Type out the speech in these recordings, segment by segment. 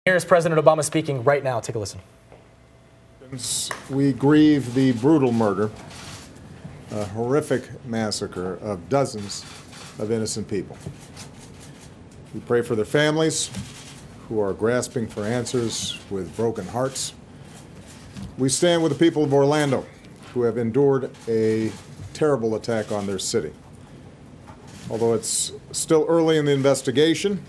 Here's President Obama speaking right now. Take a listen. We grieve the brutal murder, a horrific massacre of dozens of innocent people. We pray for their families who are grasping for answers with broken hearts. We stand with the people of Orlando who have endured a terrible attack on their city. Although it's still early in the investigation,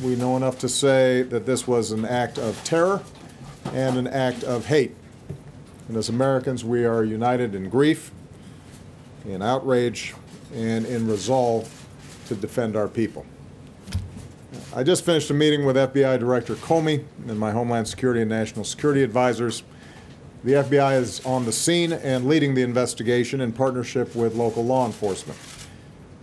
we know enough to say that this was an act of terror and an act of hate. And as Americans, we are united in grief, in outrage, and in resolve to defend our people. I just finished a meeting with FBI Director Comey and my Homeland Security and National Security advisors. The FBI is on the scene and leading the investigation in partnership with local law enforcement.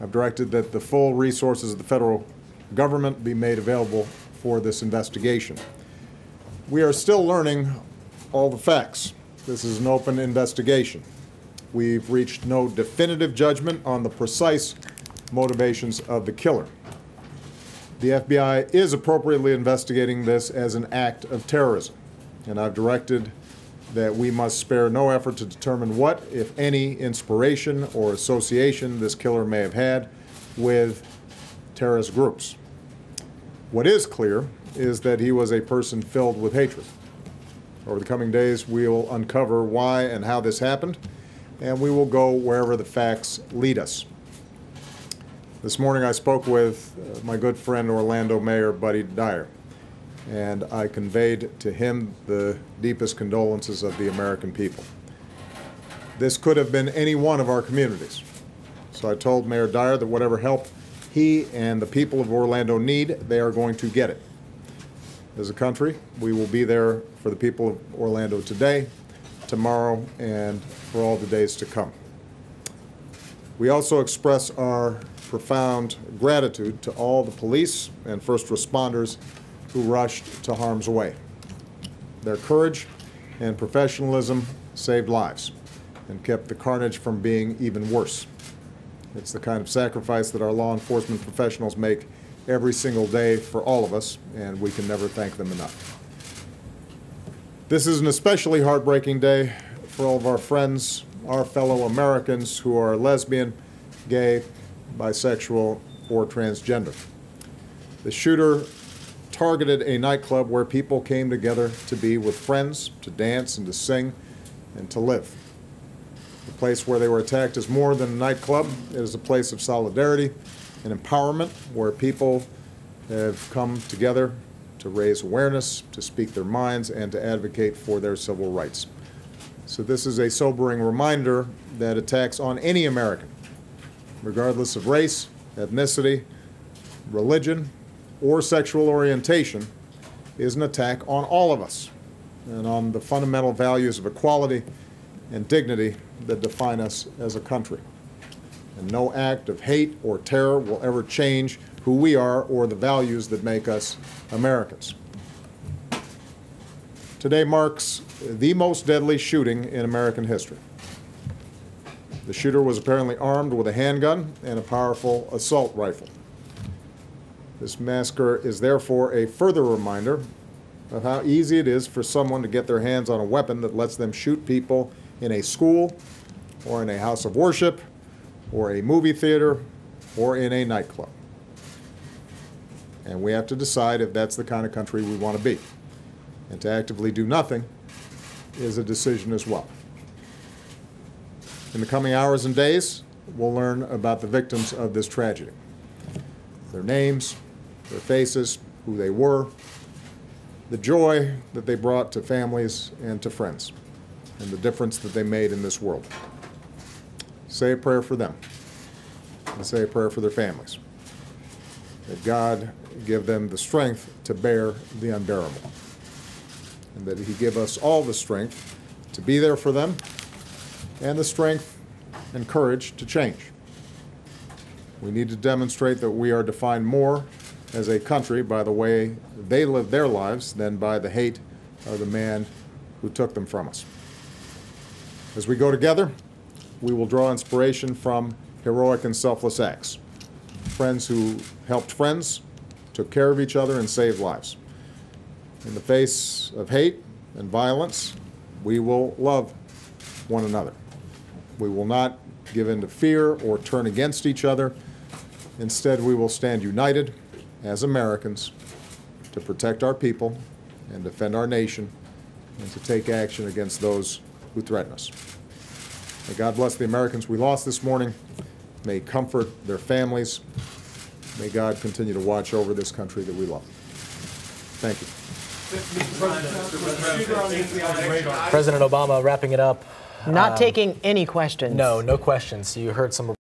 I've directed that the full resources of the federal government be made available for this investigation. We are still learning all the facts. This is an open investigation. We've reached no definitive judgment on the precise motivations of the killer. The FBI is appropriately investigating this as an act of terrorism, and I've directed that we must spare no effort to determine what, if any, inspiration or association this killer may have had with terrorist groups. What is clear is that he was a person filled with hatred. Over the coming days, we will uncover why and how this happened, and we will go wherever the facts lead us. This morning I spoke with my good friend Orlando Mayor Buddy Dyer, and I conveyed to him the deepest condolences of the American people. This could have been any one of our communities. So I told Mayor Dyer that whatever help he and the people of Orlando need, they are going to get it. As a country, we will be there for the people of Orlando today, tomorrow, and for all the days to come. We also express our profound gratitude to all the police and first responders who rushed to harm's way. Their courage and professionalism saved lives and kept the carnage from being even worse. It's the kind of sacrifice that our law enforcement professionals make every single day for all of us, and we can never thank them enough. This is an especially heartbreaking day for all of our friends, our fellow Americans who are lesbian, gay, bisexual, or transgender. The shooter targeted a nightclub where people came together to be with friends, to dance and to sing and to live. The place where they were attacked is more than a nightclub. It is a place of solidarity and empowerment where people have come together to raise awareness, to speak their minds, and to advocate for their civil rights. So this is a sobering reminder that attacks on any American, regardless of race, ethnicity, religion, or sexual orientation, is an attack on all of us and on the fundamental values of equality and dignity that define us as a country. And no act of hate or terror will ever change who we are or the values that make us Americans. Today marks the most deadly shooting in American history. The shooter was apparently armed with a handgun and a powerful assault rifle. This massacre is therefore a further reminder of how easy it is for someone to get their hands on a weapon that lets them shoot people in a school, or in a house of worship, or a movie theater, or in a nightclub. And we have to decide if that's the kind of country we want to be. And to actively do nothing is a decision as well. In the coming hours and days, we'll learn about the victims of this tragedy. Their names, their faces, who they were, the joy that they brought to families and to friends, and the difference that they made in this world. Say a prayer for them, and say a prayer for their families. That God give them the strength to bear the unbearable, and that He give us all the strength to be there for them, and the strength and courage to change. We need to demonstrate that we are defined more as a country by the way they live their lives than by the hate of the man who took them from us. As we go together, we will draw inspiration from heroic and selfless acts. Friends who helped friends, took care of each other, and saved lives. In the face of hate and violence, we will love one another. We will not give in to fear or turn against each other. Instead, we will stand united as Americans to protect our people and defend our nation and to take action against those who threaten us. May God bless the Americans we lost this morning. May He comfort their families. May God continue to watch over this country that we love. Thank you. President Obama wrapping it up. Not taking any questions. No questions. You heard some